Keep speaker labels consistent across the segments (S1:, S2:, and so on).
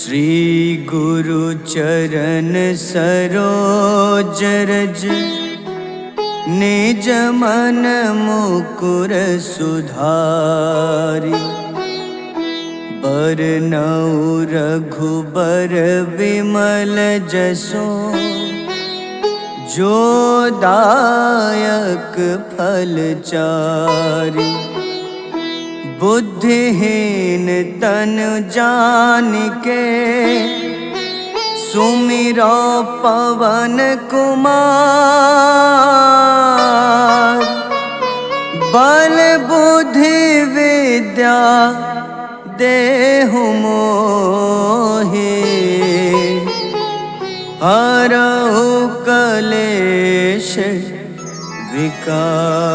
S1: श्री गुरु चरण सरोज रज निज मन मुकुर सुधारि। बरनउँ रघुबर विमल जसो जो दायक फल चारि। बुद्धिहीन तनु जानिके सुमिरो पवन कुमार। बल बुद्धि विद्या देहु मोहि हरहु कलेश विकार।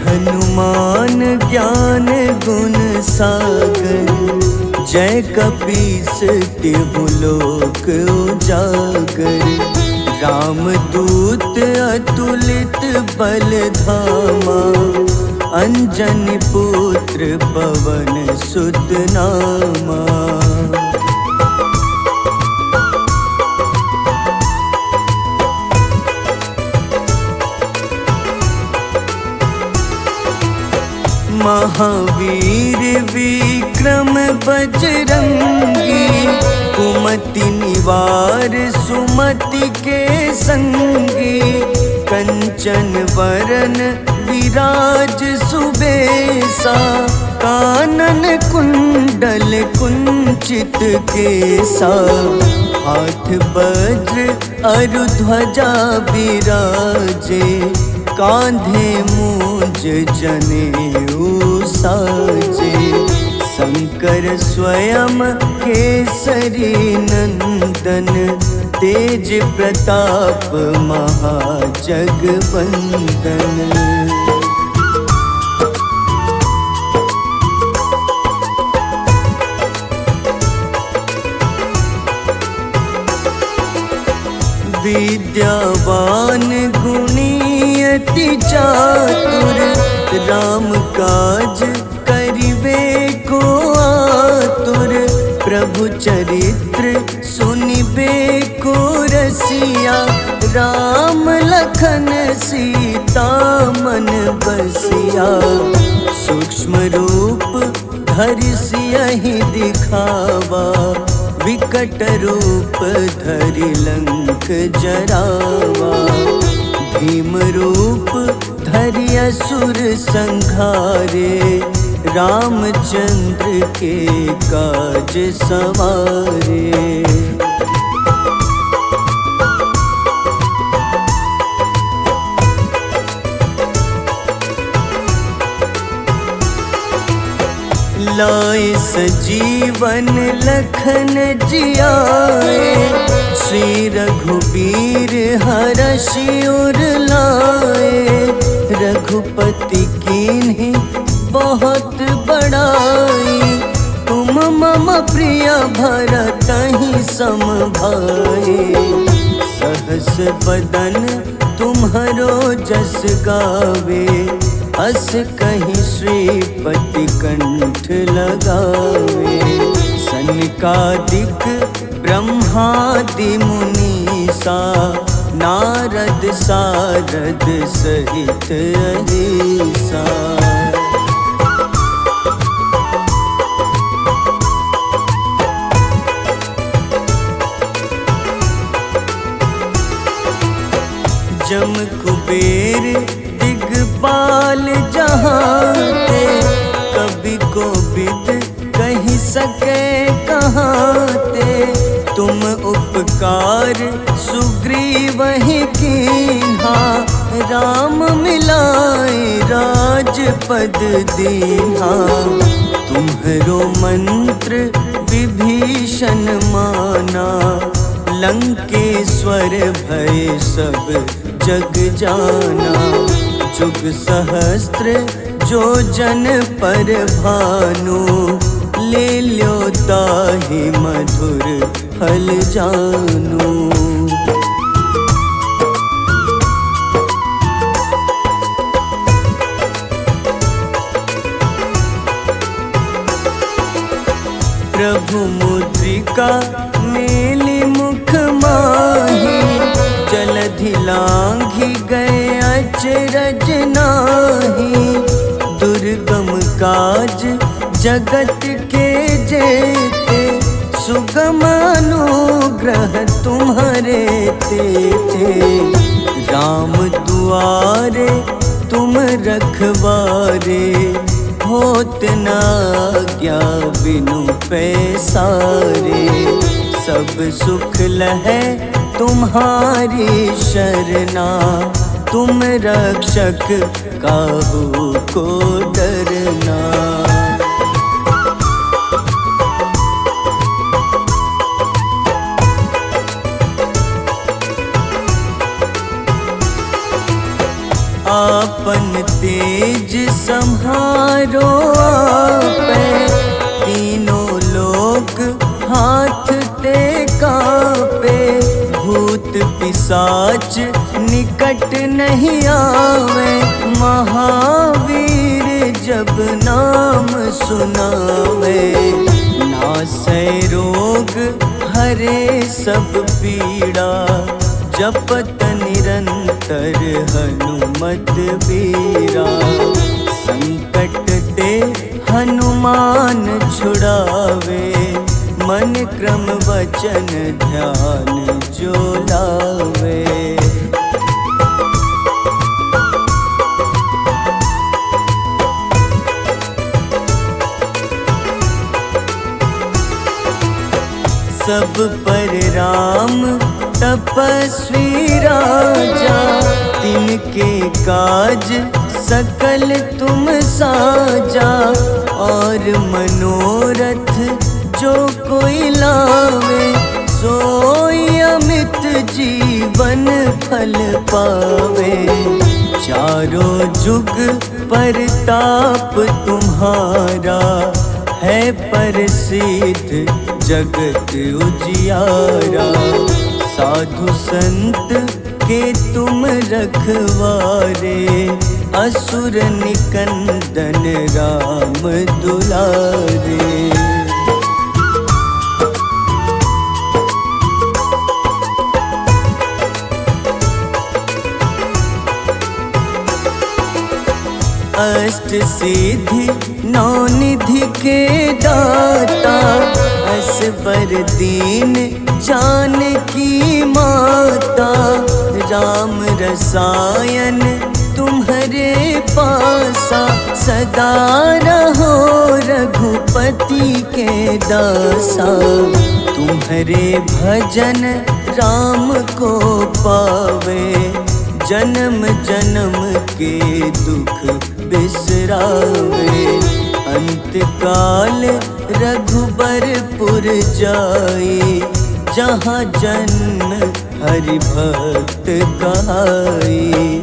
S1: हनुमान ज्ञान गुण सागर जय कपीस तिहु लोक उजागर। रामदूत अतुलित बल धामा अंजनी पुत्र पवन सुत नामा। महावीर विक्रम बजरंगी कुमति निवार सुमति के संगी। कंचन वरन विराज सुबेसा कानन कुंडल कुंचित केसा। हाथ वज्र अरु ध्वजा बिराजे कांधे मूंज जनेऊ साजे। शंकर स्वयं केसरी नंदन तेज प्रताप महाजगवंदन। विद्यावान गुणी अति चातुर राम काज करिबे को आतुर। प्रभु चरित्र सुनिबे को रसिया राम लखन सीता मन बसिया। सूक्ष्म रूप धरि सियहि दिखावा विकट रूप धरि लंक जरावा। भीम रूप धरि असुर संहारे रामचंद्र के काज सवारे। लाए सजीवन लखन जियाए श्री रघुबीर हरषि उर लाए। रघुपति कीन्ही बहुत बड़ाई तुम मम प्रिय भरतहि सम भाई। सहस बदन तुम्हरो जस गावे अस कहीं श्रीपति कंठ लगावे। सनकादिक ब्रह्मादि मुनीसा नारद सारद सहित अहिसा। जम कुबेर दिगपाल जहाँते कवि कोविद कहि सके कहाँते। तुम उपकार सुग्रीवहि कीन्हा राम मिलाए राजपद दीन्हा। तुम्हरो मंत्र विभीषण माना लंकेश्वर भय सब जग जाना। जुग सहस्त्र जो जन पर भानु, ले ल्यो ताहि मधुर फल जानू। प्रभु मुद्रिका मेली मुख माही, जलधि लांघि गए अचरज नाही। दुर्गम काज जगत के जेते, सुगम अनुग्रह तुम्हारे तेते। राम दुआरे तुम रखवारे, होत न आज्ञा बिनु पैसारे। सब सुख लहै तुम्हारी शरणा, तुम रक्षक काहू को डरना। आपन तेज सम्हारो आपै, तीनों लोक हाथ ते कापे। भूत पिशाच निकट नहीं आवे, महावीर जब नाम सुनावे। नासै रोग हरे सब पीड़ा, जपत निरंतर हनुमत बीरा। संकट ते हनुमान छुड़ावे, मन क्रम वचन ध्यान जो लावे। सब पर राम तपस्वी राजा, तिनके काज सकल तुम साजा। और मनोरथ जो कोई लावे, सोई अमित जीवन फल पावे। चारों जुग परताप तुम्हारा, है प्रसिद्ध जगत उजियारा। साधु संत के तुम रखवारे, असुर निकंदन राम दुलारे। अष्ट सिद्धि नौ निधि के दाता, असबर दीन जानकी माता। राम रसायन तुम्हारे पासा, सदा रहो रघुपति के दासा। तुम्हारे भजन राम को पावे, जन्म जन्म के दुख बिसरावे। अंत काल रघुबरपुर जाई, जहाँ जन्म हरि भक्त कहाई।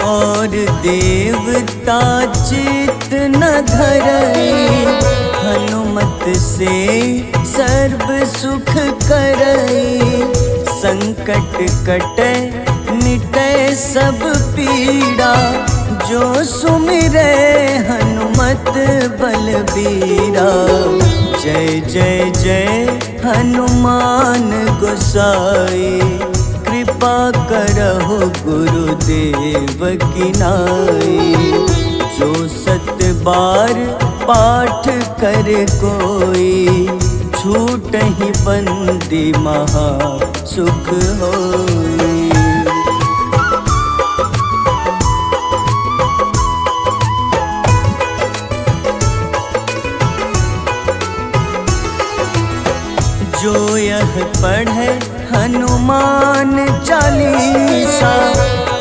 S1: और देवता चित न धरई, हनुमत से सर्व सुख करई। संकट कटै मिटै सब पीड़ा, जो सुमिरै हनुमत बलबीरा। जय जय जय हनुमान गोसाई, कृपा करहु गुरुदेव की नाई। जो 7 बार पाठ कर कोई, छूटहि बंदी महा सुख होई। जो यह पढ़े हनुमान चालीसा,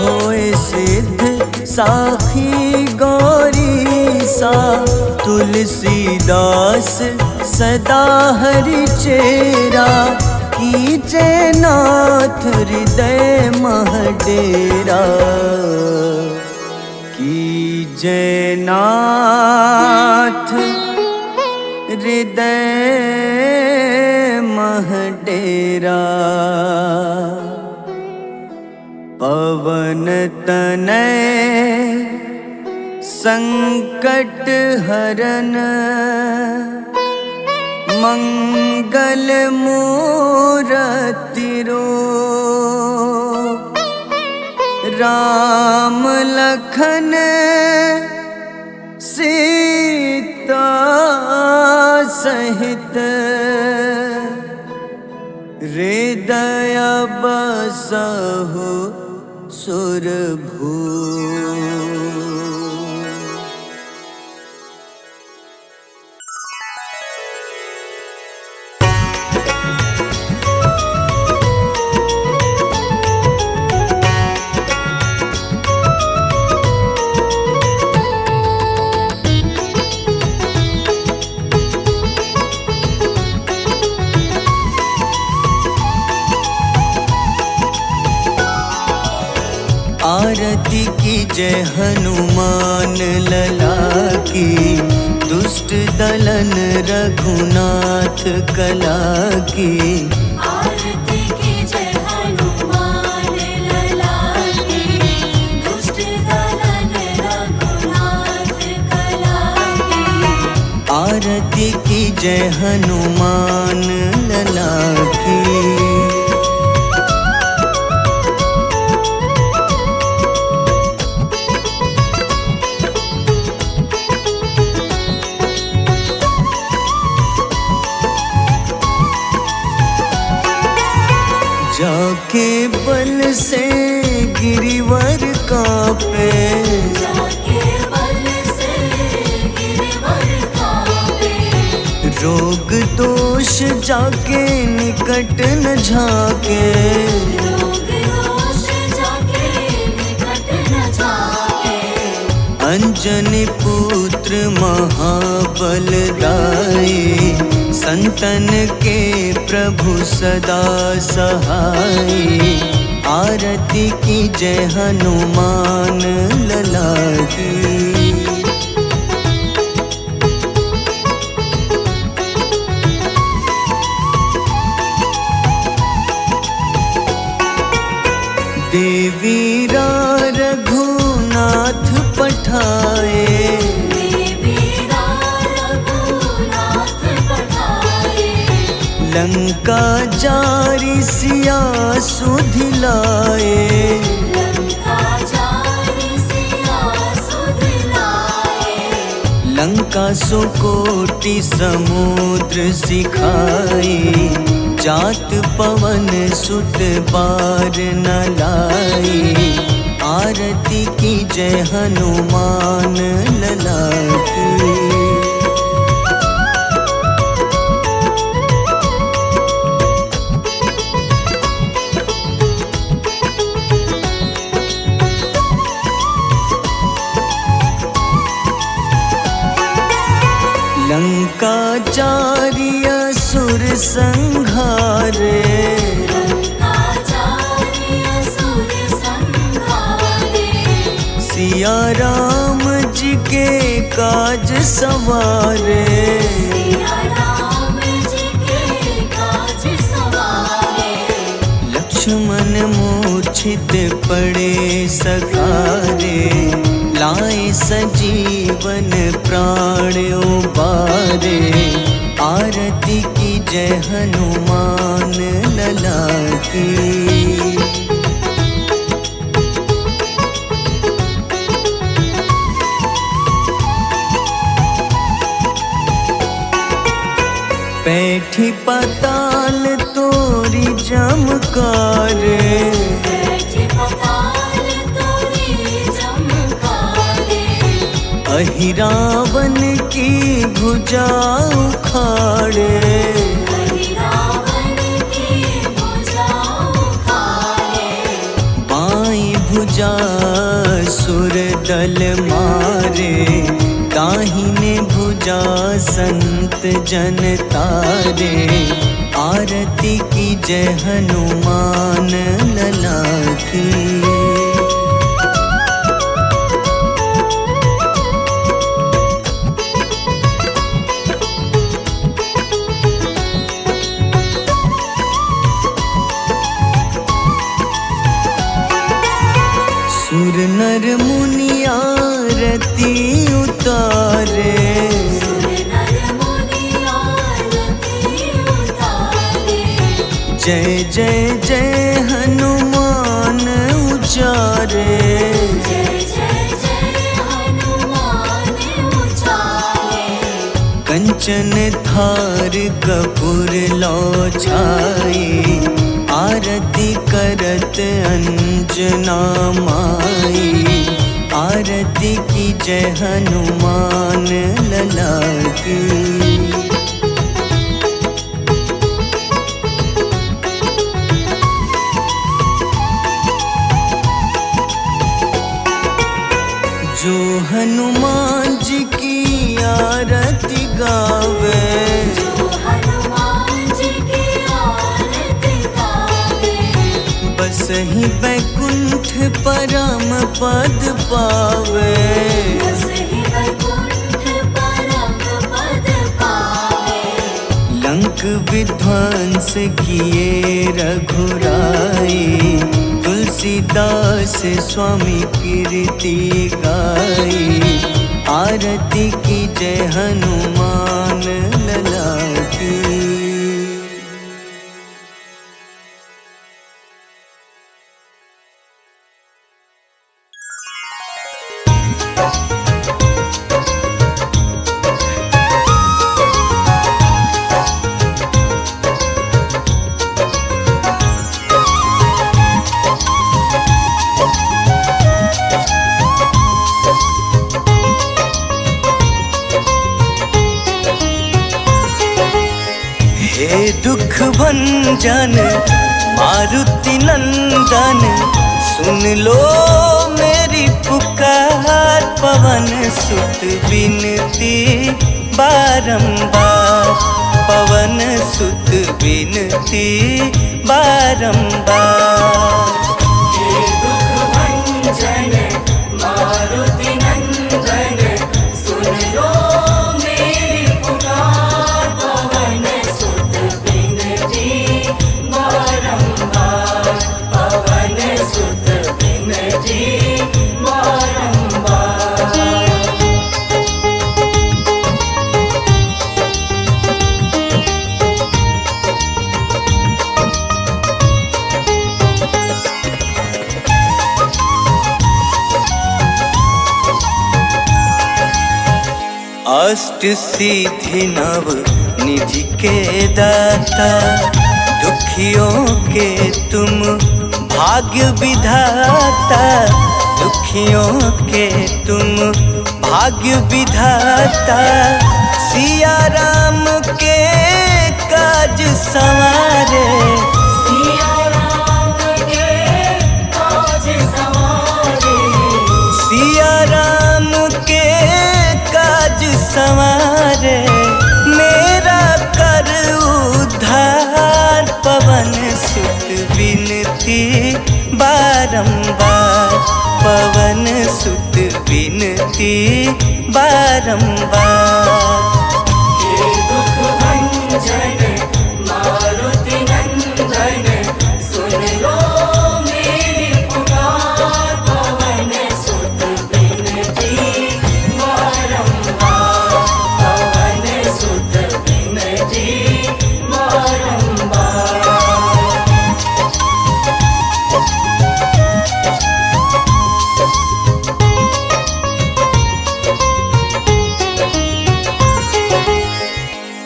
S1: होए सिद्ध साखी गौरीसा। तुलसीदास सदा हरि चेरा, कीजे नाथ हृदय मह डेरा। कीजे नाथ हृदय मह डेरा। पवन तनय संकट हरन, मंगल मूरति रूप। राम लखन सीता सहित, हृदय बसहु सुरभूप। आरती की जय हनुमान लला की, दुष्ट दलन रघुनाथ कला की।
S2: आरती की जय हनुमान लला की, दुष्ट दलन रघुनाथ कला की।
S1: आरती की जय हनुमान लला की। जाके बल से गिरिवर कांपे,
S2: जाके बल से गिरिवर कांपे।
S1: रोग दोष जाके निकट न झाके।
S2: रोग दोष जाके निकट न झाके।
S1: अंजनी पुत्र महाबलदाई, संतन के प्रभु सदा सहाय। आरती की जय हनुमान लला की। देवीरा रघुनाथ पठाए, लंका जारी सिया सुधिलाए। लंका सुकोटि समुद्र सिखाए, जात पवन सुत बार न लाए। आरती की जय हनुमान लला की। लंका जारी असुर संहारे, सिया राम जी के काज सवारे। लक्ष्मण मूर्छित पड़े सखारे, लाए सजीवन प्राण उबारे। आरती की जय हनुमान लला की। बैठी पाताल तोरी जमकारे, अहिरावन की भुजा उखाड़े। बाईं भुजा सुर दल मारे, दाहिने भुजा संत जन तारे, आरती की जय हनुमान लला की। सुर नर मुनि आरती उतारे,
S2: सुर नर मुनि आरती उतारे।
S1: जय जय जय हनुमान उचारे,
S2: जय जय जय हनुमान उचारे।
S1: कंचन थार कपूर लो छाई, आरती करत अंजना माई। आरती की जय हनुमान लला की। जो हनुमान जी की आरती गावे,
S2: जो हनुमान जी की आरती गावे।
S1: बस ही बैकुंठ परम पद पावे,
S2: बस ही वैकुंठ परम पद पावे।
S1: लंक विध्वंस किए रघुराई, तुलसीदास स्वामी कीर्ति गाई। आरती की जय हनुमान लला की। हे दुख भंजन मारुति नंदन, सुन लो मेरी पुकार। पवन सुत बिनती बारंबार, पवन सुत बिनती बारंबार।
S2: हे दुख भंजन मारुति नंदन, सुन लो मेरी पुकार। पवन सुत बिनती बारंबार, पवन सुत बिनती बारंबार।
S1: अष्ट सिद्धि नव निधि के दाता, दुखियों के तुम भाग्य विधाता। दुखियों के तुम भाग्य विधाता, सिया राम के काज संवारे।
S2: सिया राम के काज संवारे,
S1: सिया राम के काज संवारे। मेरा कर उद्धार, पवन सुत बिनती बारंबार, पवन सुत बिनती बारंबार।
S2: हे दुख भंजन मारुति नंदन, सुन लो मेरी पुकार। पवन सुत बिनती बारंबार, पवन सुत बिनती बारंबार।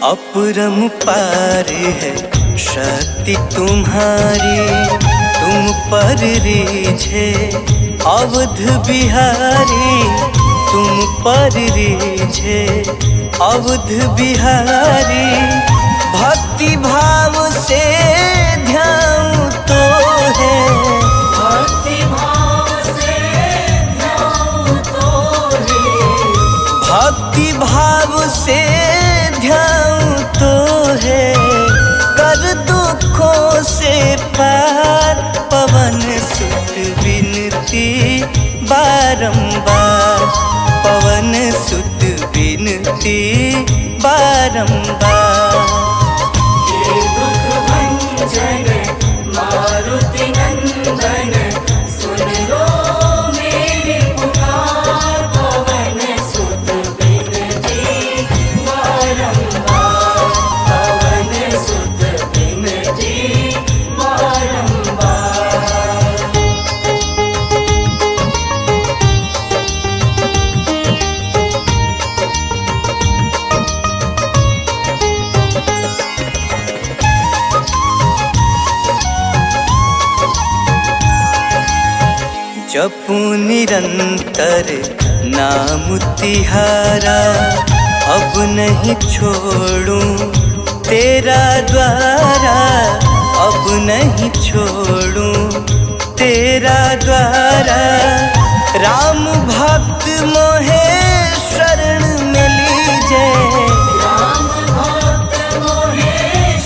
S1: अपरंपार है शक्ति तुम्हारी, तुम पर रीझे अवध बिहारी। तुम पर रीझे अवध बिहारी। भक्ति भाव से ध्यान तो है,
S2: भक्ति भाव से ध्यान तो है।
S1: भक्त भक्ति भाव से ध्यान तो है, कर दुखों से पार। पवन सुत विनती बारंबार, पवन सुत विनती बारंबार।
S2: हे दुख भंजन मारुति नंदन, सुन लो मेरी पुकार। पवन सुत विनती बारंबार, पवन सुत विनती बारंबार।
S1: जपू निरंतर नाम तिहारा, अब नहीं छोड़ूं तेरा द्वारा, अब नहीं छोड़ूं तेरा द्वारा। राम भक्त मोहे शरण में लीजे,
S2: राम भक्त मोहे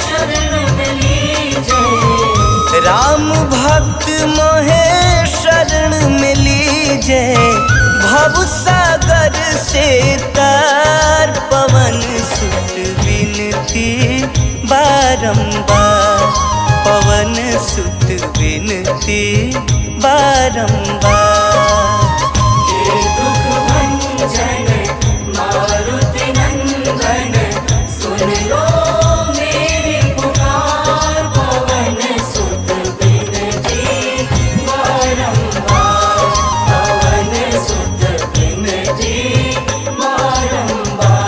S2: शरण में लीजे,
S1: राम भक्त मोहे शरण में लीजे। भव सागर से तार, पवन सुत विनती बारंबार, पवन सुत विनती बारंबार।
S2: हे दुख भंजन मारुति नंदन, सुन लो मेरी पुकार। पवन सुत विनती बारंबार, पवन सुत विनती बारंबार।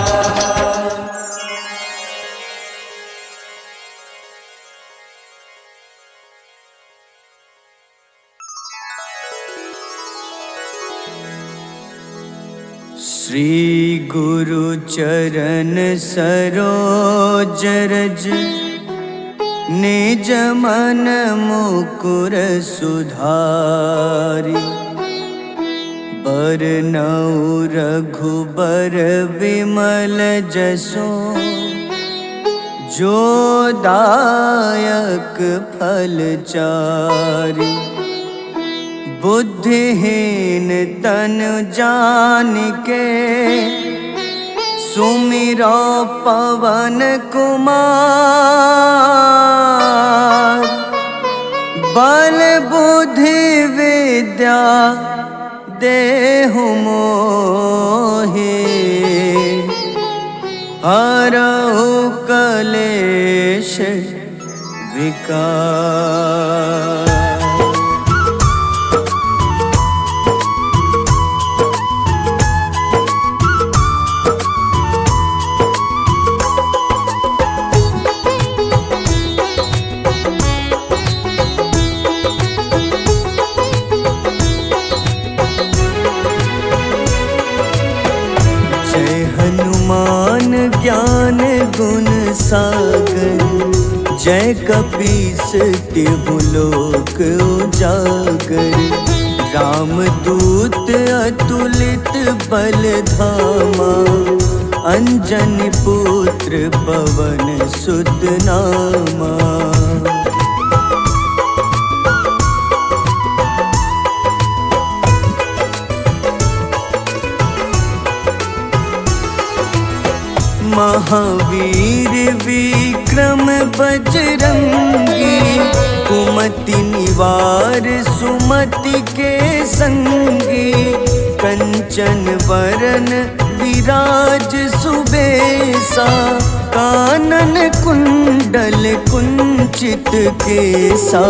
S1: श्री गुरु चरण सरोज रज, निज मन मुकुर सुधारि। बरनउँ रघुबर विमल जसो, जो दायक फल चारि। बुद्धिहीन तनु जानिके, सुमिरो पवन कुमार। बल बुद्धि विद्या देहु मोहि, हरहु कलेश विकार। हनुमान ज्ञान गुण सागर, जय कपीस तिहु लोक उजागर। रामदूत अतुलित बल धामा, अंजनी पुत्र पवन सुत नामा। महावीर विक्रम बजरंगी, कुमति निवार सुमति के संगी। कंचन वरन विराज सुबेसा, कानन कुंडल कुंचित केसा।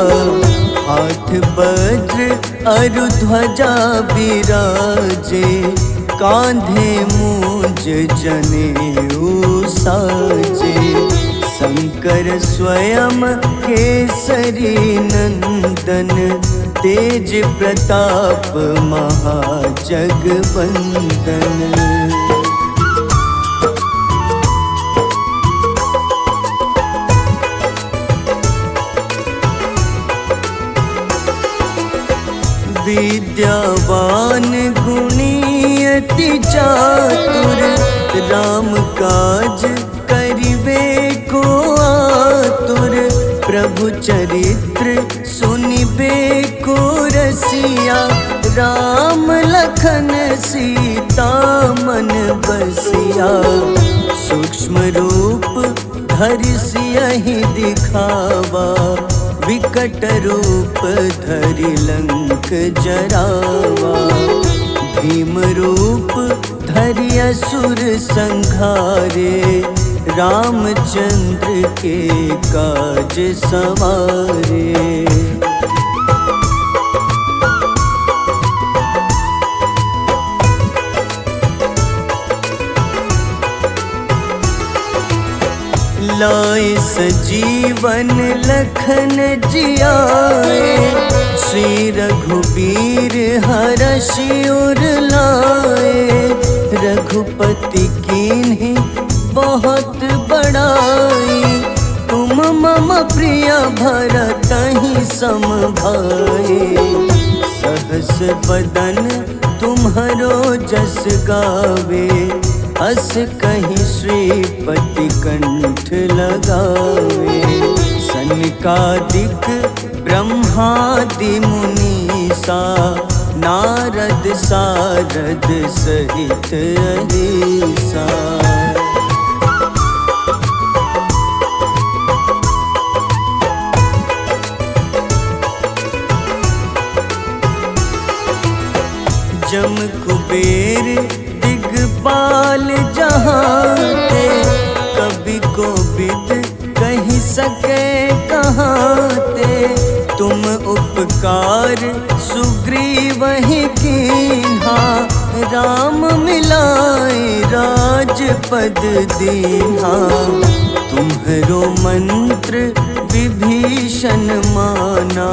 S1: हाथ वज्र अरु ध्वजा बिराजे, कांधे मूंज जनेऊ साजे। शंकर स्वयं केसरी नंदन, तेज प्रताप महाजगवंदन। विद्यावान गुणी अति चातुर, राम काज करिबे को आतुर, प्रभु चरित्र सुनिबे को रसिया। राम लखन सीता मन बसिया, सूक्ष्म रूप धरि सियहि दिखावा। विकट रूप धरि लंक जरावा, भीम रूप धरि असुर संहारे। रामचंद्र के काज सवारे। लाए सजीवन लखन जियाए, श्री रघुबीर हरषि उर लाए। रघुपति कीन्ही बहुत बड़ाई, तुम मम प्रिय भरतहि सम भाई। सहस बदन तुम्हरो जस गावे, अस कहीं श्रीपति कंठ लगावे। सनकादिक ब्रह्मादि मुनीसा, नारद सारद सहित अहिसा। जम कुबेर दिगपाल जहाँते, कवि कोविद कहि सके कहाँते। तुम उपकार सुग्रीवहि कीन्हा, राम मिलाए राजपद दीन्हा। तुम्हरो मंत्र विभीषण माना,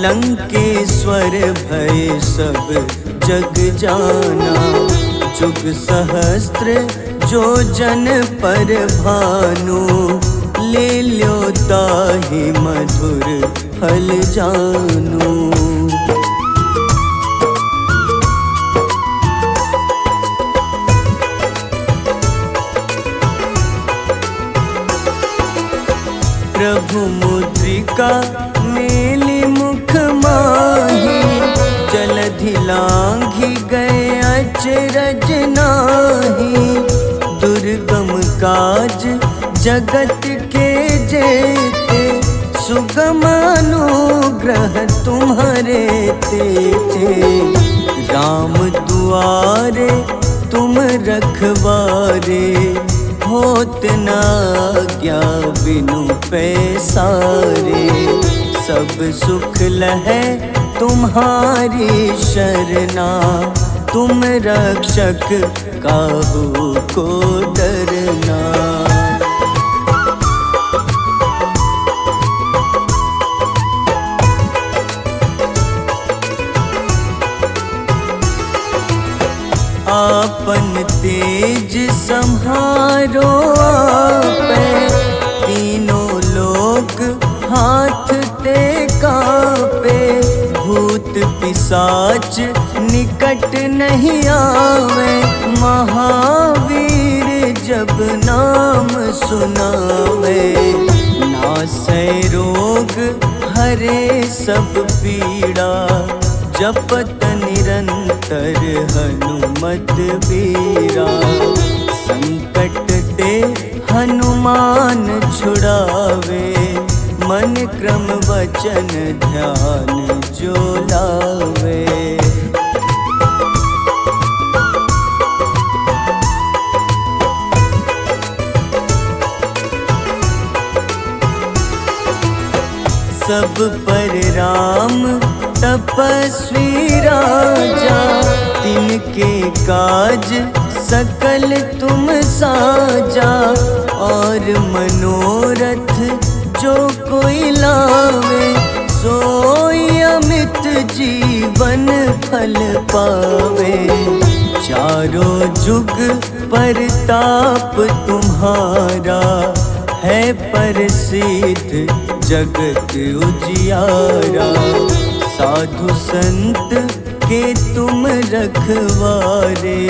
S1: लंकेश्वर भय सब जग जाना। जुग सहस्त्र जो जन पर भानु, ले ल्यो ताहि मधुर फल जानू। प्रभु मुद्रिका मेलि मुख माही, जलधि लांघि गए अचरज नाही। दुर्गम काज जगत के जेते, सुगम अनुग्रह तुम्हारे तेते। राम दुआरे तुम रखवारे, होत न आज्ञा बिनु पैसारे। सब सुख लहै तुम्हारी शरणा, तुम रक्षक काहू को डरना। आपन तेज सम्हारो आपै, तीनों लोक हाथ ते कापे। भूत पिशाच निकट नहीं आवे, महावीर जब नाम सुनावे। नासै रोग हरे सब पीड़ा, जपत निरंतर हनुमत बीरा। संकट ते हनुमान छुड़ावे, मन क्रम वचन ध्यान जो लावे। सब पर राम तपस्वी राजा, तिनके काज सकल तुम साजा। और मनोरथ जो कोई लावे, सोई अमित जीवन फल पावे। चारों जुग परताप तुम्हारा, है प्रसिद्ध जगत उजियारा। साधु संत के तुम रखवारे,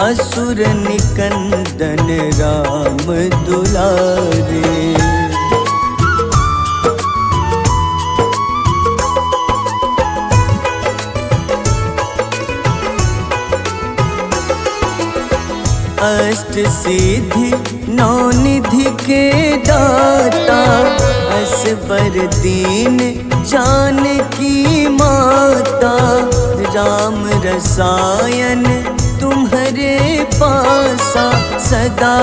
S1: असुर निकंदन राम दुलारे। अष्ट सिद्धि नौ निधि के दाता, असबर दीन जानकी माता। राम रसायन तुम्हारे पासा, सदा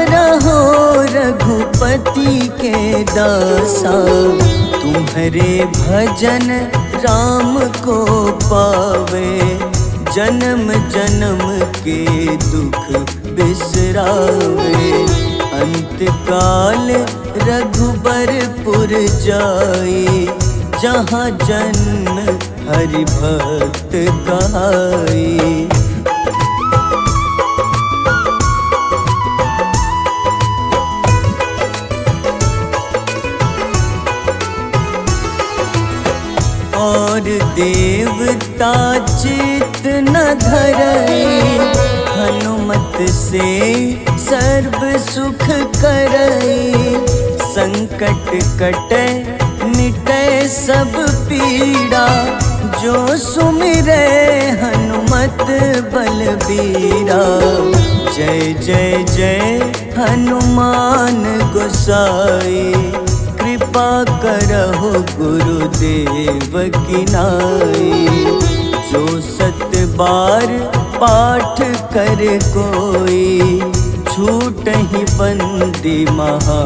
S1: रहो रघुपति के दासा। तुम्हारे भजन राम को पावे, जन्म जन्म के दुख बिसरावे। अंत काल रघुबरपुर जाई, जहाँ जन्म हरि भक्त कहाई। और देवता चित न धरई, हनुमत से सर्व सुख करई। संकट कटे मिटे सब पीड़ा, जो सुमिरे हनुमत बलबीरा। जय जय जय हनुमान गोसाई, कृपा करहु गुरुदेव की नाई। जो सत बार पाठ कर कोई, छूटहि बंदी महा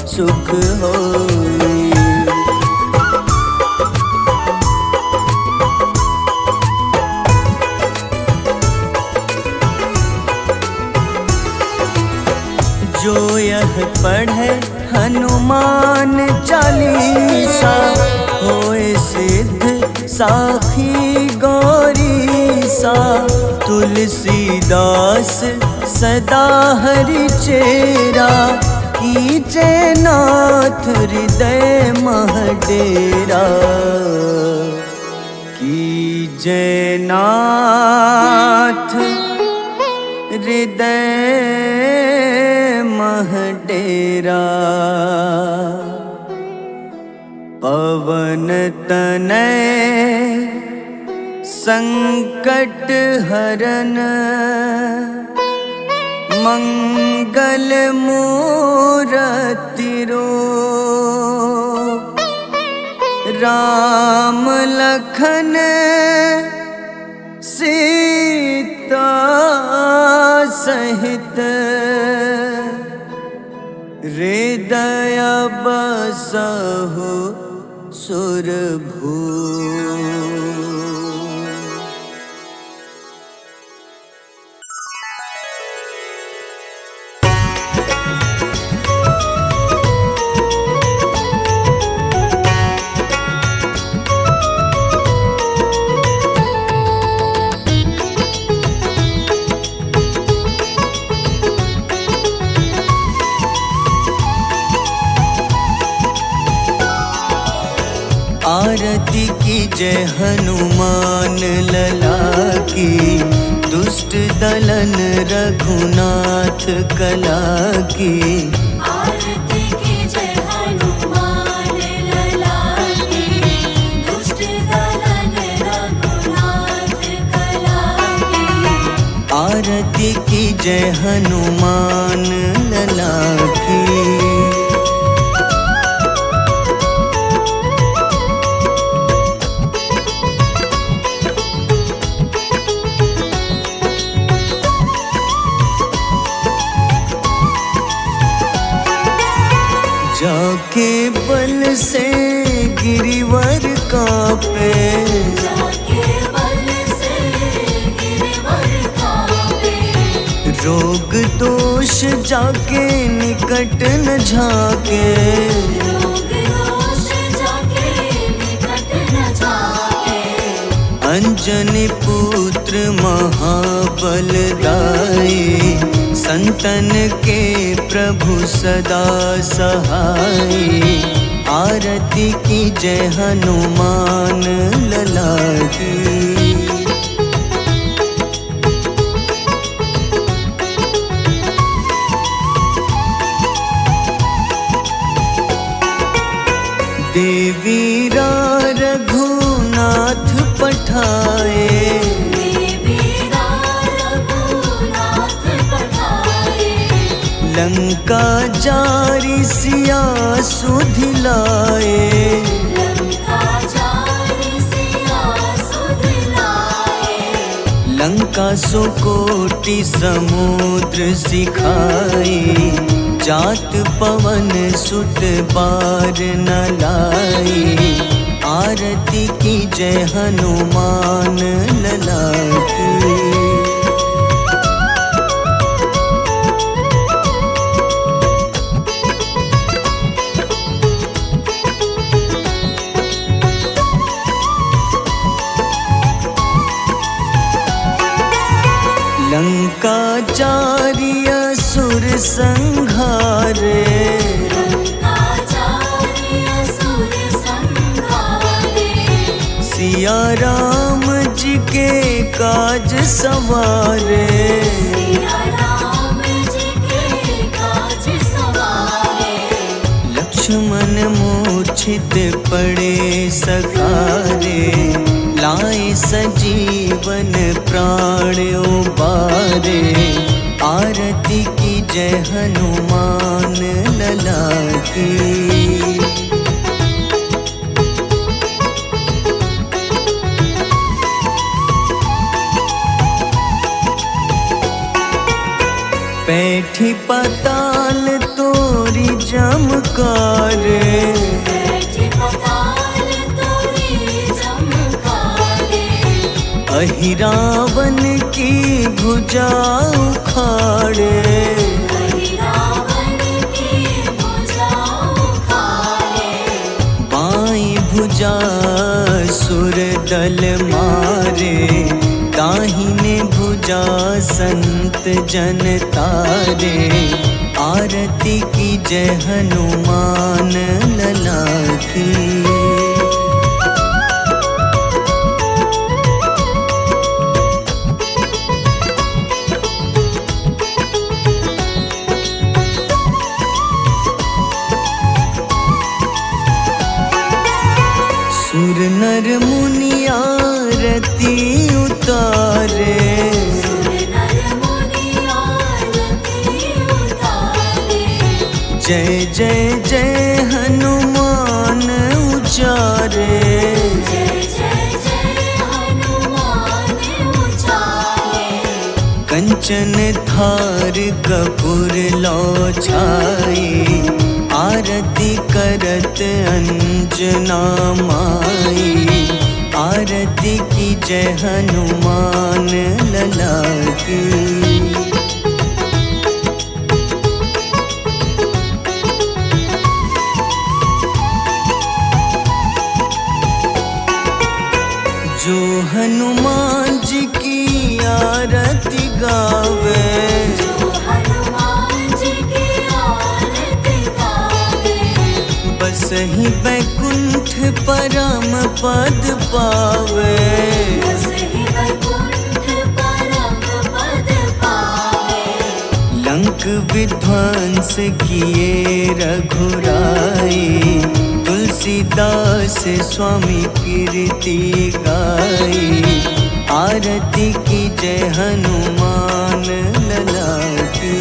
S1: सुख होई। जो यह पढ़े हनुमान चालीसा, होए सिद्ध साखी गौरीसा। तुलसीदास सदा हरि चेरा, कीजे नाथ हृदय मह डेरा। कीजे नाथ हृदय मह डेरा। पवन तनय संकट हरन, मंगल मूरति रूप। राम लखन सीता सहित, हृदय बसहु सुरभूप। आरती की जय हनुमान लला की, दुष्ट दलन रघुनाथ कला की।
S2: आरती की जय हनुमान लला की, दुष्ट दलन रघुनाथ कला की।
S1: आरती की जय हनुमान लला की। जाके बल से गिरिवर कांपे,
S2: जाके बल से गिरिवर कांपे।
S1: रोग दोष जाके निकट न झाके,
S2: रोग दोष जाके निकट न झाके।
S1: अंजनी पुत्र महाबलदाई, संतन के प्रभु सदा सहाय। आरती की जय हनुमान लला की। लंका जारी सिया सुधिलाए,
S2: लंका जारी सिया सुधिलाए।
S1: लंका सो कोटि समुद्र सिखाए, जात पवन सुत बार न लाए। आरती की जय हनुमान लला की। लंका जारी असुर संघारे,
S2: लंका जारी असुर संघारे।
S1: सिया राम जी के काज सवारे,
S2: सिया राम जी के काज सवारे।
S1: लक्ष्मण मूर्छित पड़े सखारे, लाए सजीवन प्राण उबारे। आरती की जय हनुमान लला की। बैठी पाताल तोरी जमकारे,
S2: बैठी पताल तोरी जमकारे।
S1: अहि रावण की भुजा उखाड़े,
S2: हरि रावण की भुजा उखाड़े।
S1: बाईं भुजा सुर दल मारे, दाहिने भुजा संत जन तारे। आरती की जय हनुमान लला की। सुर नर मुनि आरती उतारे,
S2: सुर नर मुनि आरती उतारे।
S1: जय जय जय हनुमान उचारे।
S2: जय जय जय हनुमान उचारे।
S1: कंचन थार कपूर लो छाई, आरती करत अंजना माई। आरती की जय हनुमान लला की। जो हनुमान जी की आरती गावे,
S2: जो हनुमान जी की आरती गावे।
S1: बस ही बैकुंठ परम पद पावे।
S2: बस ही वैकुंठ परम पद पावे।
S1: लंक विध्वंस किए रघुराई, तुलसीदास स्वामी कीर्ति गाई। आरती की जय हनुमान लला की।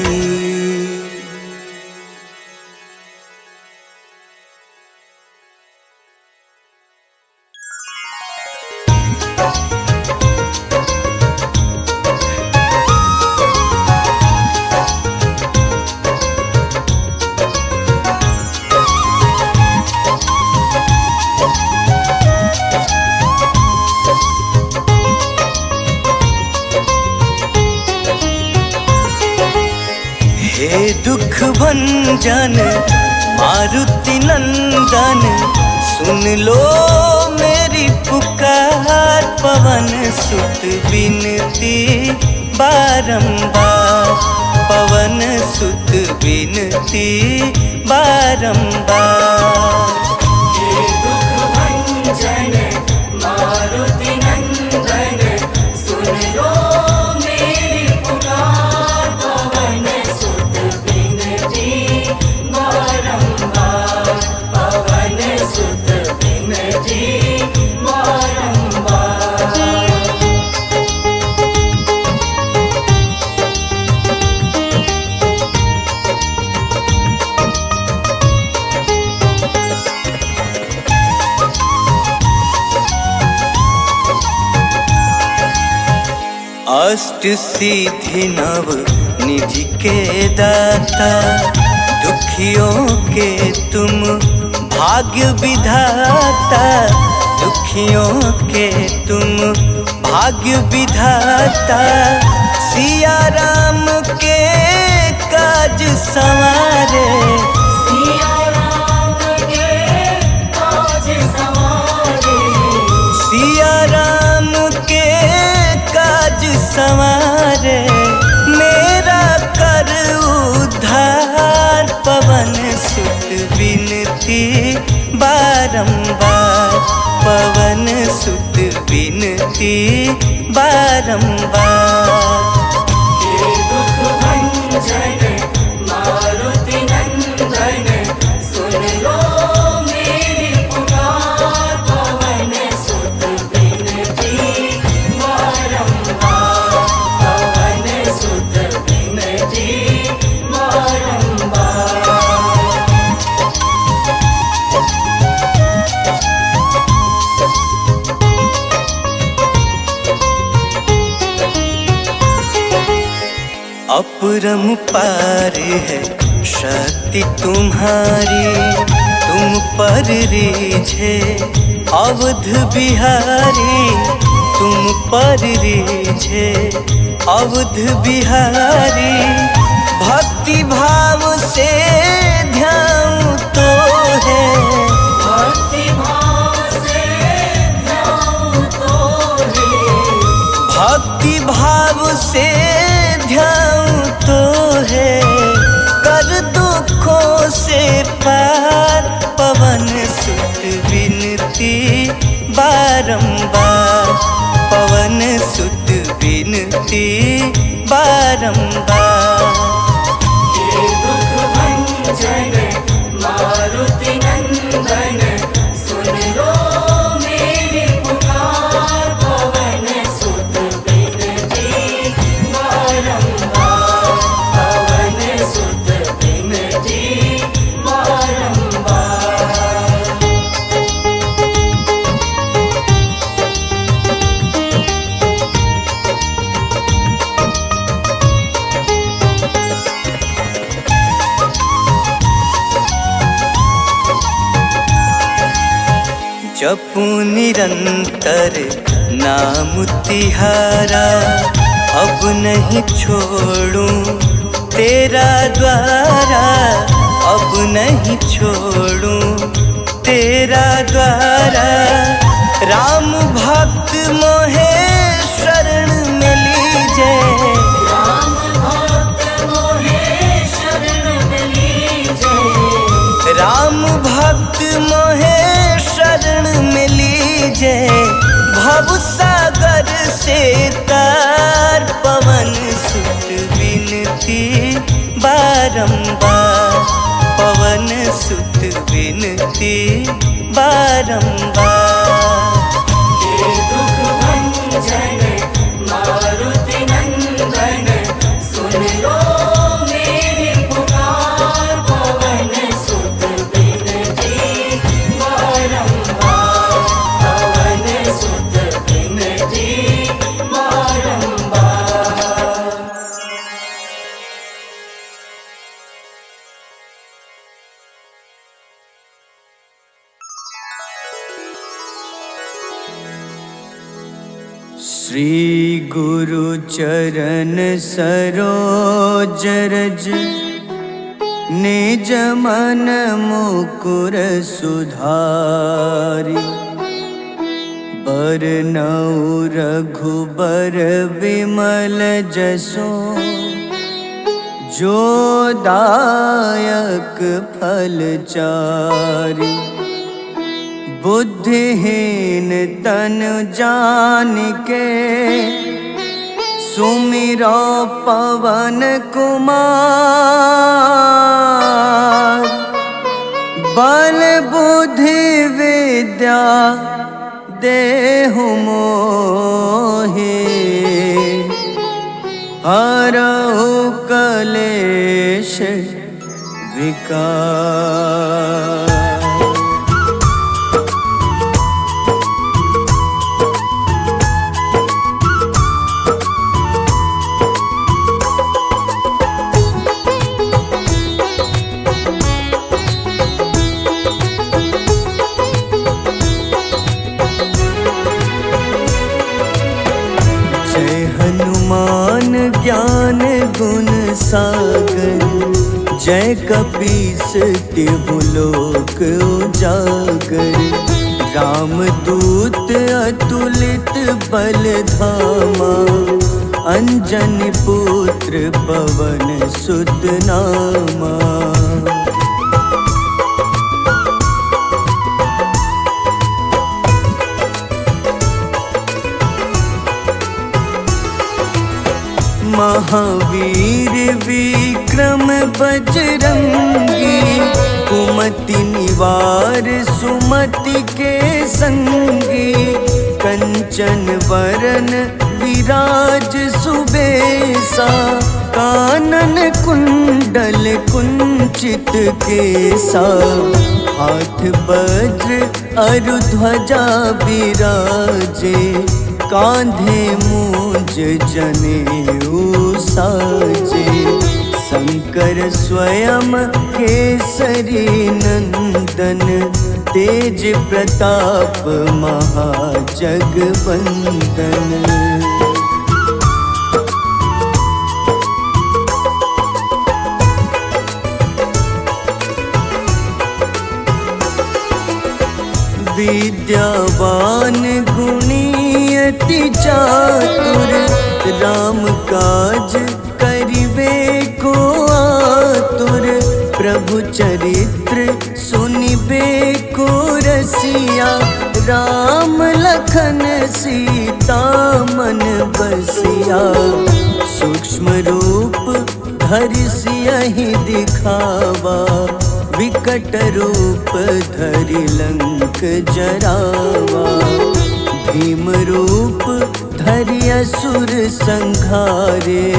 S1: हे दुख भंजन मारुति नंदन, सुन लो मेरी पुकार। पवन सुत विनती बारंबार, पवन सुत विनती बारंबार।
S2: हे दुख भंजन मारुति नंदन, सुन लो मेरी पुकार। पवन सुत विनती बारंबार, पवन सुत विनती बारंबार।
S1: अष्ट सिद्धि नव निधि के दाता, दुखियों के तुम भाग्य विधाता, दुखियों के तुम भाग्य विधाता। सिया राम के काज संवारे,
S2: सिया राम के काज संवारे,
S1: सिया राम के काज संवारे। मेरा कर उद्धार, पवन सुत विनती बारंबार, पवन सुत विनती बारंबार।
S2: हे दुख भंजन मारुति नंदन, सुन लो मेरी पुकार, पवन सुत विनती बारंबार, पवन सुत विनती बारंबार।
S1: अपरंपार है शक्ति तुम्हारी, तुम पर रीझे अवध बिहारी, तुम पर रीझे अवध बिहारी। भक्ति भाव से ध्यान तो है,
S2: भक्ति भाव से ध्यान तो है,
S1: भक्ति भाव से ध्यान तो है। कर दुखों से पार, पवन सुत विनती बारंबार, पवन सुत विनती बारंबार।
S2: हे दुख भंजन मारुति नंदन, सुन लो मेरी पुकार, पवन सुत विनती बारंबार, पवन सुत विनती बारंबार।
S1: जपू निरंतर नाम तिहारा, अब नहीं छोड़ूं तेरा द्वारा, अब नहीं छोड़ूं तेरा द्वारा। राम भक्त मोहे शरण में लीजे,
S2: राम भक्त मोहे शरण में लीजे,
S1: राम भक्त मोहे शरण में लीजे। भव सागर से तार, पवन सुत विनती बारंबार, पवन सुत विनती बारंबार।
S2: हे दुख भंजन मारुति नंदन, सुन लो मेरी पुकार, पवन सुत विनती बारंबार, पवन सुत विनती बारंबार।
S1: श्री गुरु चरण सरोज रज, निज मन मुकुर सुधारि। बरनउँ रघुबर विमल जसो, जो दायक फल चारि। बुद्धिहीन तनु जानिके, सुमिरो पवन कुमार। बल बुद्धि विद्या देहु मोहि, हरहु कलेश विकार। गुण सागर, जय कपीस तिहु लोक उजागर। रामदूत अतुलित बल धामा, अंजनी पुत्र पवन सुत नामा। महावीर विक्रम बजरंगी, कुमति निवार सुमति के संगी। कंचन वरन विराज सुबेसा, कानन कुंडल कुंचित केसा। हाथ वज्र अरु ध्वजा बिराजे, कांधे मूंज जनेऊ साजे। शंकर स्वयं केसरी नंदन, तेज प्रताप महाजगवंदन। विद्यावान गुणी अति चातुर, राम काज करिबे को आतुर। प्रभु चरित्र सुनिबे को रसिया, राम लखन सीता मन बसिया। सूक्ष्म रूप धरि सियहि दिखावा, विकट रूप धरि लंक जरावा। भीम रूप धरि असुर संहारे,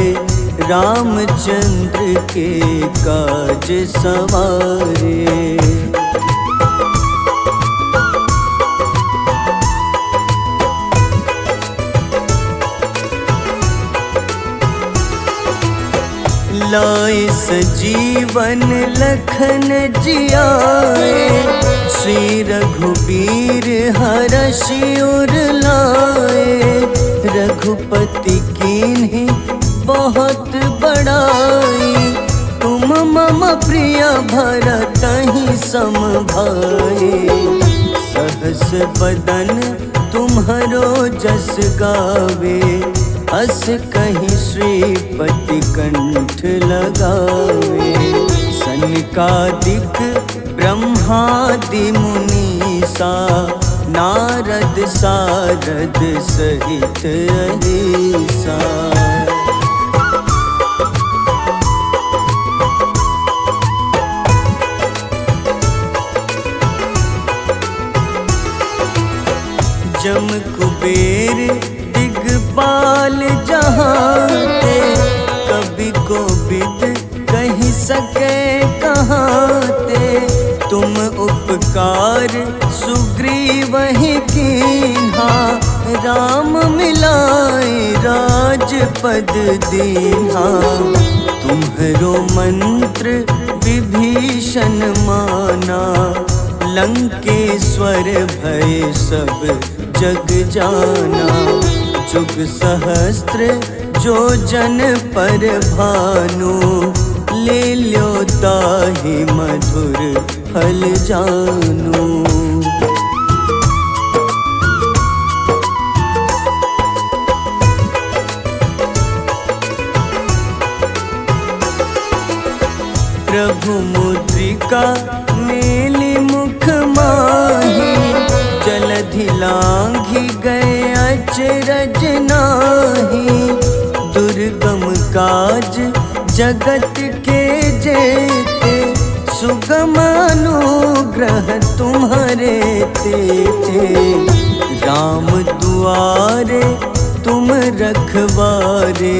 S1: रामचंद्र के काज सवारे। लाए सजीवन लखन जियाए, श्री रघुबीर हरषि उर लाए। रघुपति कीन्ही बहुत बड़ाई, तुम मम प्रिय भरतहि सम भाई। सहस बदन तुम्हरो जस गावे, अस कहीं श्रीपति कंठ लगावे। सनकादिक ब्रह्मादि मुनीसा, नारद सारद सहित अहिसा। जम कुबेर दिगपाल जहाँते, कवि कोविद कहि सके कहाँते। तुम उपकार सुग्रीवहि कीन्हा, राम मिलाए राजपद दीन्हा। तुम्हरो मंत्र विभीषण माना, लंकेश्वर भय सब जग जाना। जुग सहस्त्र जो जन पर भानु, ले ल्यो ताहि मधुर फल जानू। प्रभु मुद्रिका मेली मुख माही, जलधि लांघि गए अचरज नाही। दुर्गम काज जगत के जेते, सुगम अनुग्रह तुम्हारे तेते। राम दुआरे तुम रखवारे,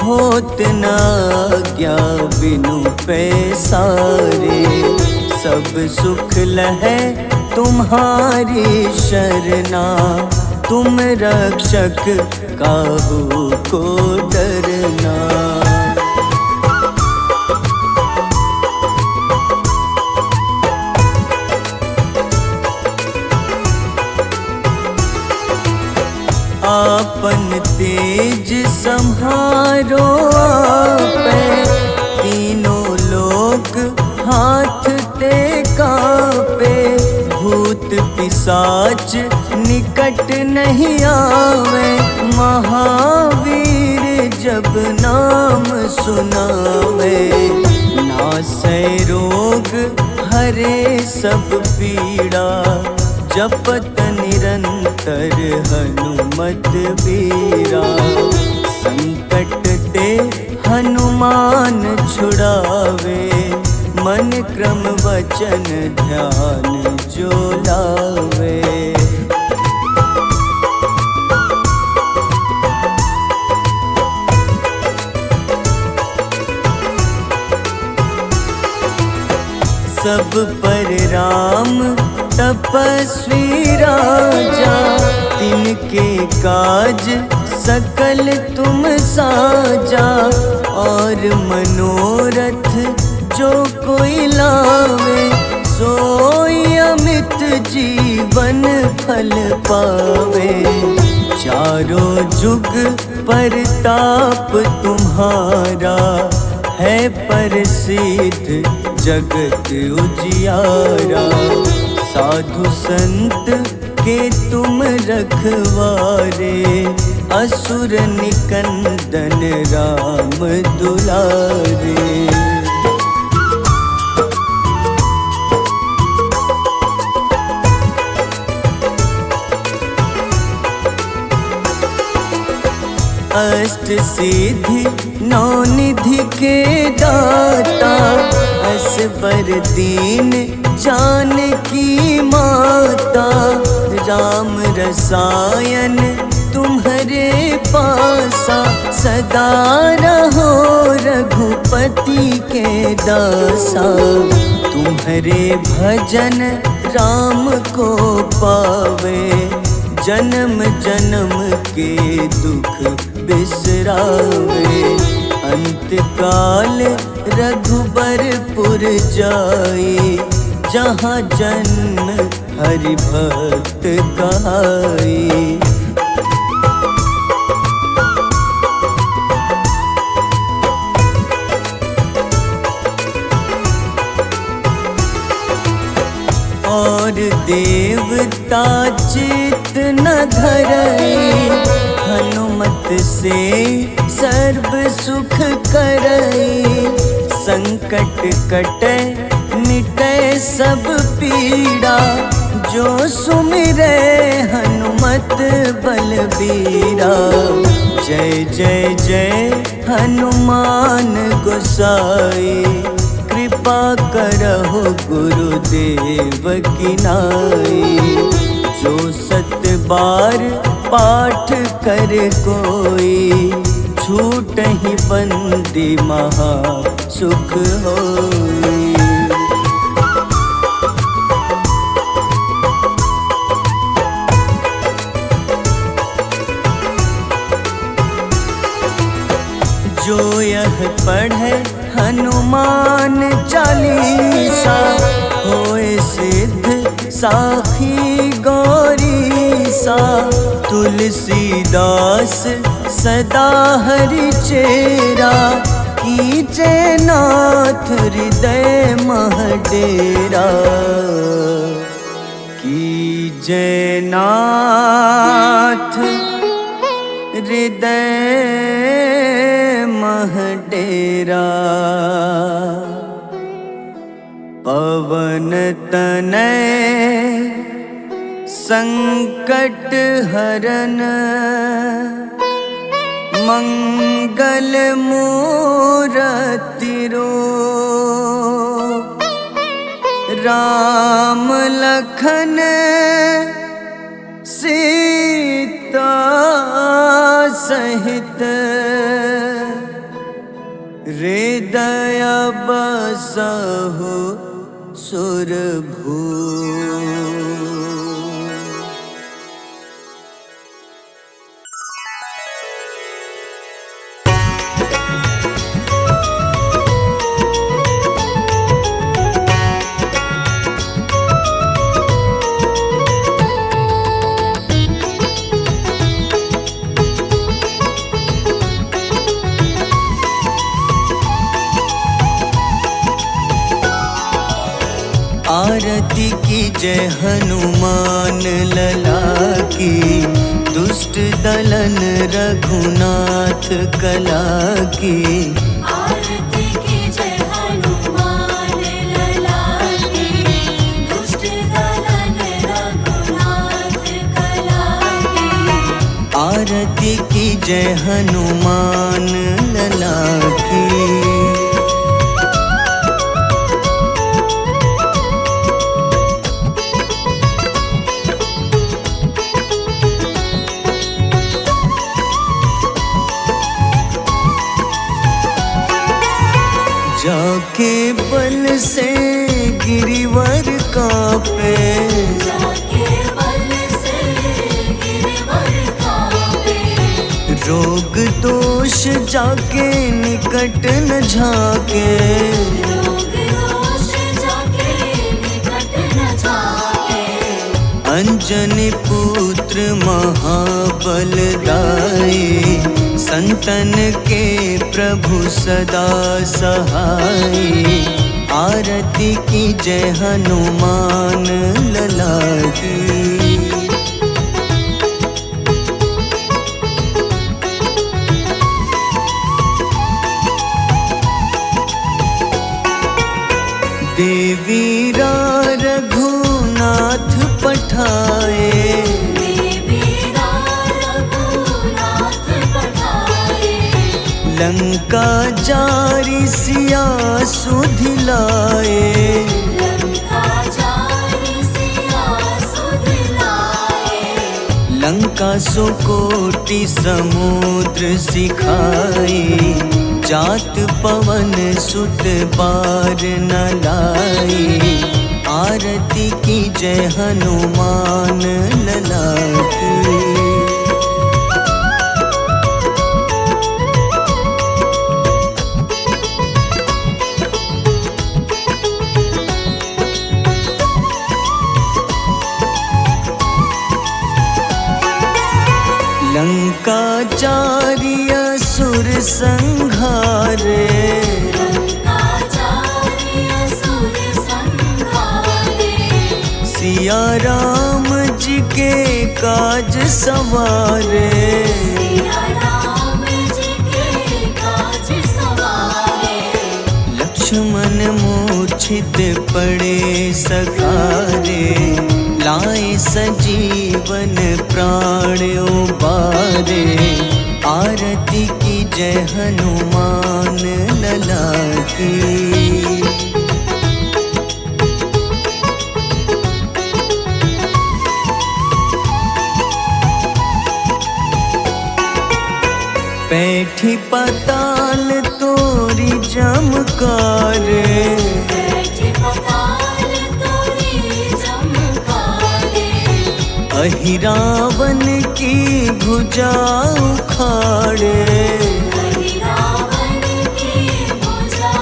S1: होत न आज्ञा बिनु पैसारे। सब सुख लहै तुम्हारी शरणा, तुम रक्षक काहू को डरना। आपन तेज सम्हारो पिशाच निकट नहीं आवे, महावीर जब नाम सुनावे। नासै रोग हरे सब पीड़ा, जपत निरंतर हनुमत बीरा। संकट ते हनुमान छुड़ावे, मन क्रम वचन ध्यान जो लावे। सब पर राम तपस्वी राजा, तिनके काज सकल तुम साजा। और मनोरथ जो कोई लावे, सोई अमित जीवन फल पावे। चारों जुग परताप तुम्हारा, है प्रसिद्ध जगत उजियारा। साधु संत के तुम रखवारे, असुर निकंदन राम दुलारे। अष्ट सिद्धि नौ निधि के दाता, असबर दीन जानकी माता। राम रसायन तुम्हारे पासा, सदा रहो रघुपति के दासा। तुम्हारे भजन राम को पावे, जन्म जन्म के दुख बिसरावे। अंत काल रघुबरपुर जाई, जहाँ जन्म हरि भक्त कहाई। और देवता चित न धरई, हनुमत से सर्व सुख करई। संकट कटे मिटे सब पीड़ा, जो सुमिरे हनुमत बलबीरा। जय जय जय हनुमान गोसाई, कृपा करहु गुरुदेव की नाई। जो सत बार पाठ कर कोई, छूटहि बंदी महा सुख होई। जो यह पढ़े हनुमान चालीसा, होए सिद्ध साखी गौरीसा। तुलसीदास सदा हरि चेरा, कीजे नाथ हृदय मह डेरा। कीजे नाथ हृदय मह डेरा। पवन तनय संकट हरन, मंगल मूरति रूप। राम लखन सीता सहित, हृदय बसहु सुरभूप। आरती की जय हनुमान लला की, दुष्ट दलन रघुनाथ कला की।
S2: आरती की जय हनुमान लला की, दुष्ट दलन रघुनाथ कला की।
S1: आरती की जय हनुमान लला की। जाके बल से गिरिवर कांपे,
S2: जाके बल से गिरवर कांपे।
S1: रोग दोष जाके निकट न झाके।
S2: रोग दोष जाके निकट न झाके।
S1: अंजनी पुत्र महाबलदाई, संतन के प्रभु सदा सहाय। आरती की जय हनुमान लला की। देवीरा रघुनाथ पठाए,
S2: देवीरा रघुनाथ पठाए।
S1: लंका जारी सिया सुधिलाए।
S2: लंका जारी सिया सुधिलाए।
S1: लंका सुकोटि समुद्र सिखाई, जात पवन सुत बार न लाई। आरती की जय हनुमान लला की। लंका जारी असुर संघारे,
S2: लंका जारी असुर संघारे।
S1: सिया राम जी के काज सवारे।
S2: सिया राम जी के काज सवारे।
S1: लक्ष्मण मूर्छित पड़े सखारे, लाए सजीवन प्राण उबारे। आरती की जय हनुमान लला की। बैठी पाताल तोरी जमकारे,
S2: बैठी पाताल तोरी जमकारे।
S1: अहिरावन की भुजा उखाड़े।
S2: रावण की भुजा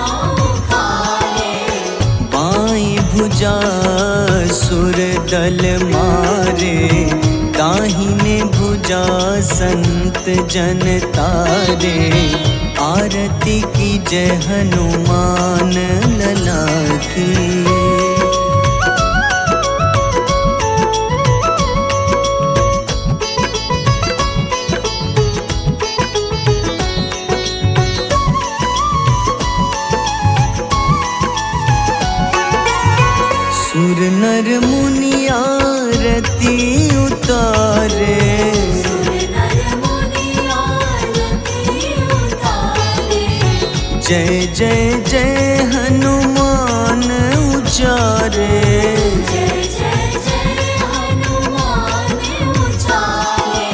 S2: उखाड़े।
S1: बाईं भुजा सुर दल मारे, दाहिने भुजा संत जन तारे। आरती की जय हनुमान लला की। सुर नर मुनि आरती उतारे,
S2: सुर नर मुनि आरती उतारे।
S1: जय जय जय हनुमान उचारे।
S2: जय जय जय हनुमान उचारे।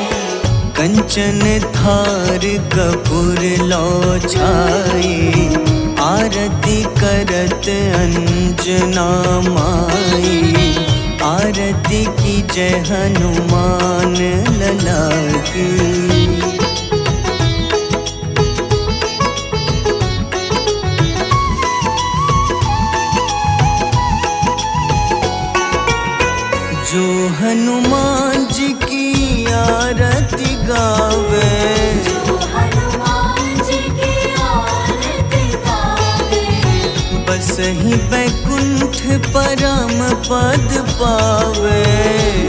S1: कंचन थार कपूर लो छाई, आरती करत अंजना माई। आरती की जय हनुमान लला की। जो हनुमान जी की आरती गावे,
S2: जो हनुमान जी की आरती गावे।
S1: बस बसहि बैकुंठ परम पद पावे।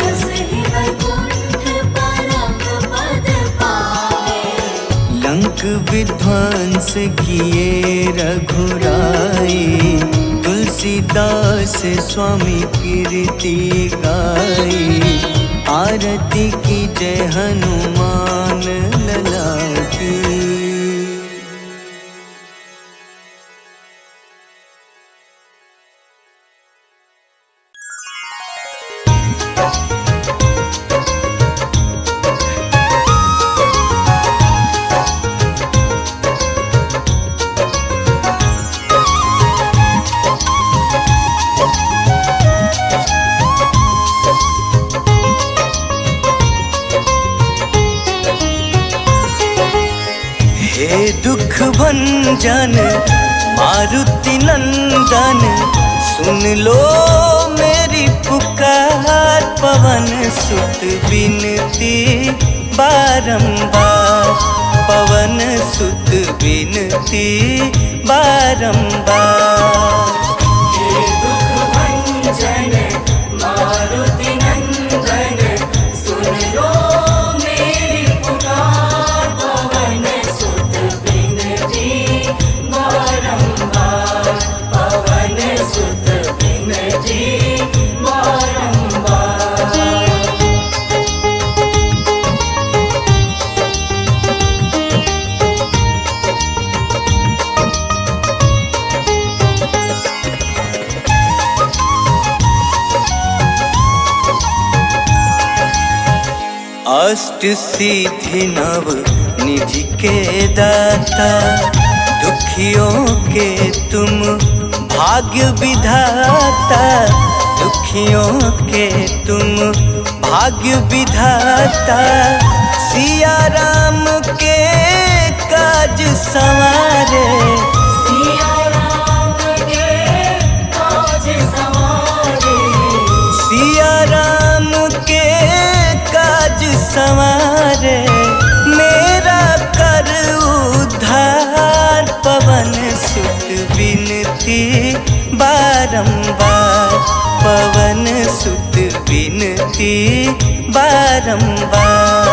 S2: बसहि वैकुंठ परम पद पावे।
S1: लंक विध्वंस किए रघुराई, तुलसीदास स्वामी कीर्ति गाई। आरती की जय हनुमान लला की। हे दुख भंजन मारुति नंदन, सुन लो मेरी पुकार। पवन सुत विनती बारंबार, पवन सुत विनती बारंबार।
S2: हे दुख भंजन मारुति नंदन, सुन लो मेरी पुकार। पवन सुत विनती बारंबार, पवन सुत विनती बारंबार।
S1: अष्ट सिद्धि नव निधि के दाता, दुखियों के तुम भाग्य विधाता। दुखियों के तुम भाग्य विधाता, सिया राम के काज संवारे।
S2: सिया राम के काज संवारे।
S1: सिया राम के काज संवारे, मेरा कर उद्धार। पवन सुत विनती बारंबार, पवन सुत विनती बारंबार।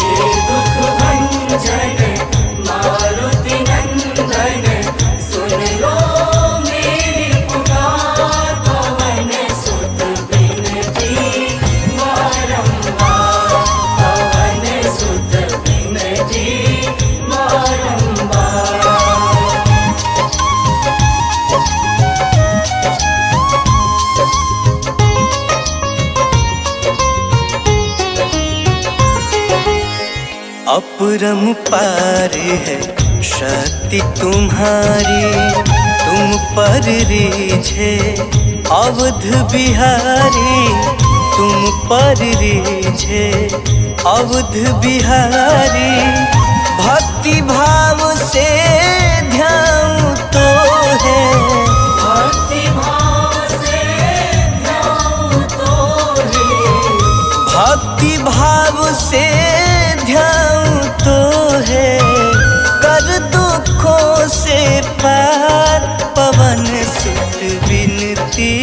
S2: हे दुख भंजन मारुति नंदन, सुन लो मेरी पुकार। पवन सुत विनती बारंबार, पवन सुत विनती बारंबार।
S1: अपरंपार है शक्ति तुम्हारी, तुम पर रीझे अवध बिहारी। तुम पर रीझे अवध बिहारी, भक्ति भाव से ध्यान तो है।
S2: भक्ति भाव से ध्यान तो है।
S1: भक्ति भाव से ध्यान तो है, कर दुखों से पार। पवन सुत विनती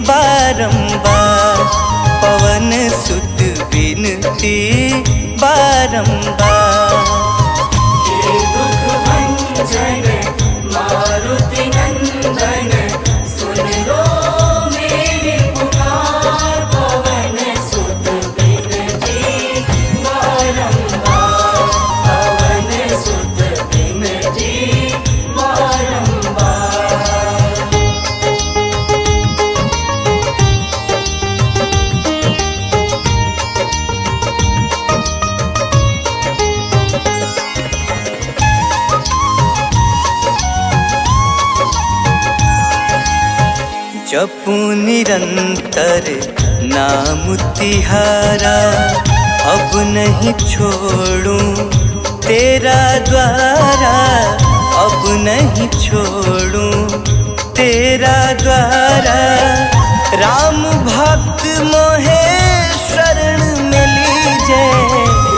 S1: बारंबार, पवन सुत विनती बारंबार।
S2: हे दुख भंजन मारुति नंदन, सुन लो मेरी पुकार। पवन सुत विनती बारंबार, पवन सुत विनती बारंबार।
S1: जपू निरंतर नाम तिहारा, अब नहीं छोड़ूं तेरा द्वारा। अब नहीं छोड़ूं तेरा द्वारा। राम भक्त मोहे शरण में लीजे।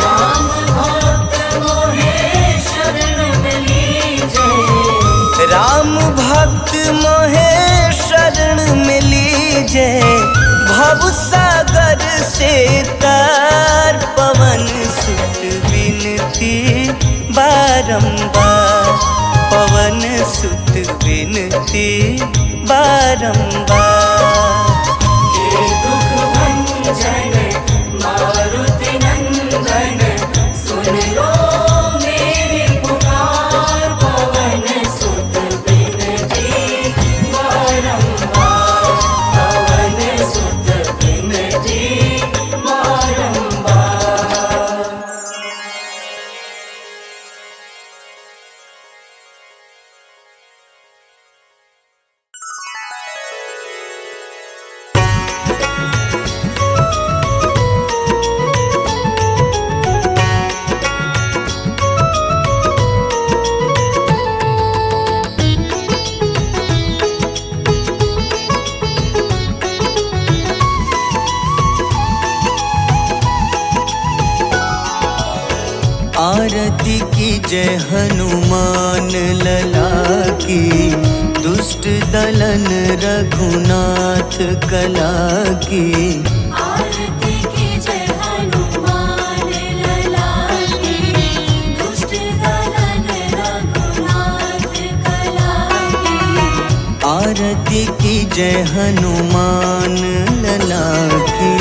S2: राम भक्त मोहे शरण में लीजे।
S1: राम भक्त भक्त मोहे शरण में लीजे, भव सागर से तार पवन सुत विनती बारंबार, पवन सुत विनती बारंबार।
S2: हे दुख भंजन मारुति नंदन, सुन लो मेरी पुकार, पवन सुत विनती बारंबार, पवन सुत विनती बारंबार।
S1: आरती की जय हनुमान लला की, दुष्ट दलन रघुनाथ कला की।
S2: आरती की जय हनुमान लला की, दुष्ट दलन रघुनाथ कला की।
S1: आरती की जय हनुमान लला की।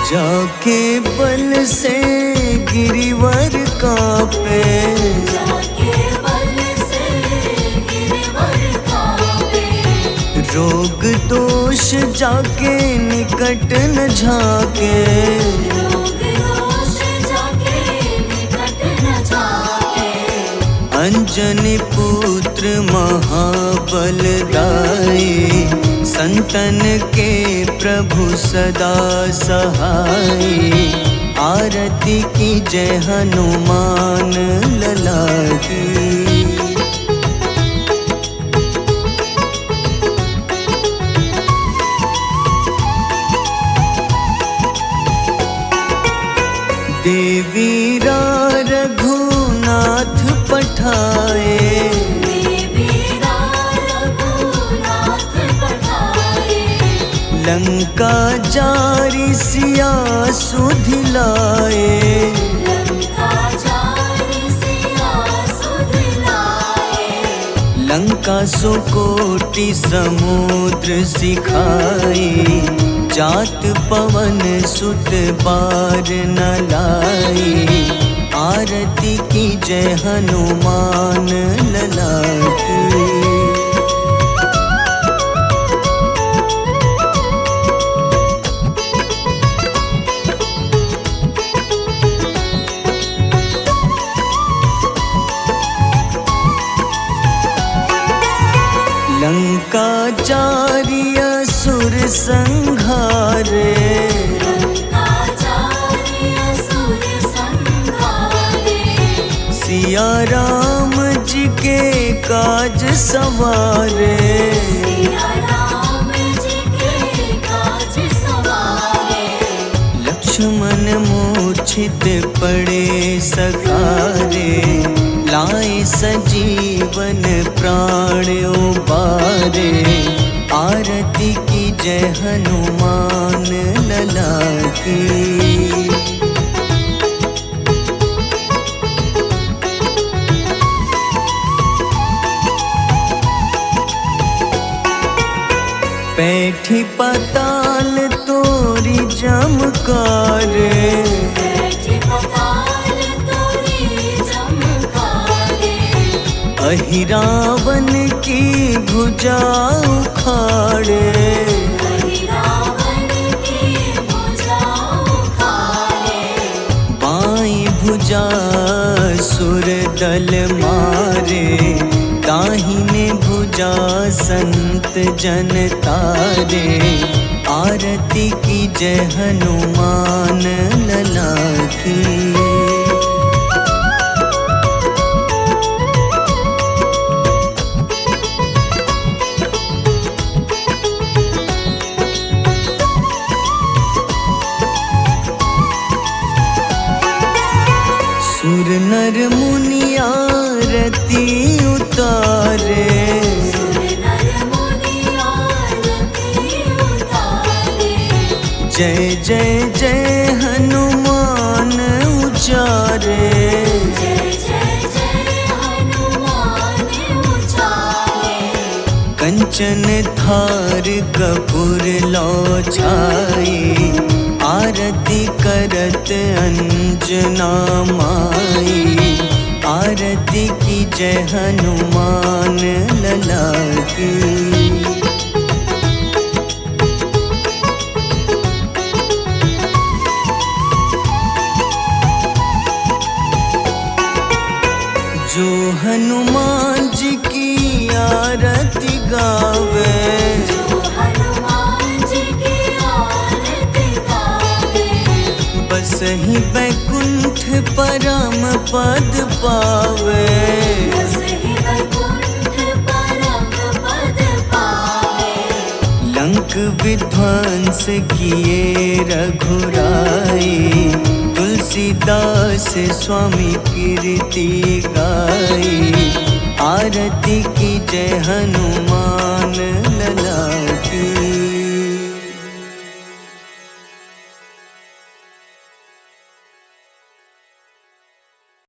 S1: जाके बल से गिरिवर कांपे,
S2: जाके बल से गिरवर कांपे,
S1: रोग दोष जाके निकट न झाके।
S2: रोग दोष जाके निकट न जाके।
S1: अंजनी पुत्र महाबलदाई, संतन के प्रभु सदा सहाय। आरती की जय हनुमान लला की। देवी रघुनाथ पठाए,
S2: देवीरा रघुनाथ पठाए।
S1: लंका जारी सिया सुधिलाए।
S2: लंका जारी सिया सुधिलाए।
S1: लंका सुकोटि समुद्र सिखाई, जात पवन सुत बार न लाई। आरती की जय हनुमान लला की। लंका जारी असुर संघारे,
S2: लंका जारी असुर संघारे।
S1: सिया राम जी के काज सवारे।
S2: सिया राम जी के काज सवारे।
S1: लक्ष्मण मूर्छित पड़े सखारे, लाए सजीवन प्राण उबारे। आरती की जय हनुमान लला की। बैठी पाताल तोरी जमकारे,
S2: बैठी पताल तोरी जमकारे।
S1: अहिरावन की भुजा उखाड़े।
S2: रावण की भुजा उखाड़े।
S1: बाईं भुजा सुर दल मारे, दाहिने भुजा संत जन तारे। आरती की जय हनुमान लला की। जय जय जय हनुमान उचारे।
S2: जय जय जय हनुमान उचारे।
S1: कंचन थार कपूर लो छाई, आरती करत अंजना माई। आरती की जय हनुमान लला की। जो हनुमान जी की आरती गावे,
S2: जो हनुमान जी की आरती गावे।
S1: बस ही बैकुंठ परम पद पावे।
S2: बस ही वैकुंठ परम पद पावे।
S1: लंक विध्वंस किए रघुराई, तुलसीदास स्वामी कीर्ति गाई। आरती की जय हनुमान लला की।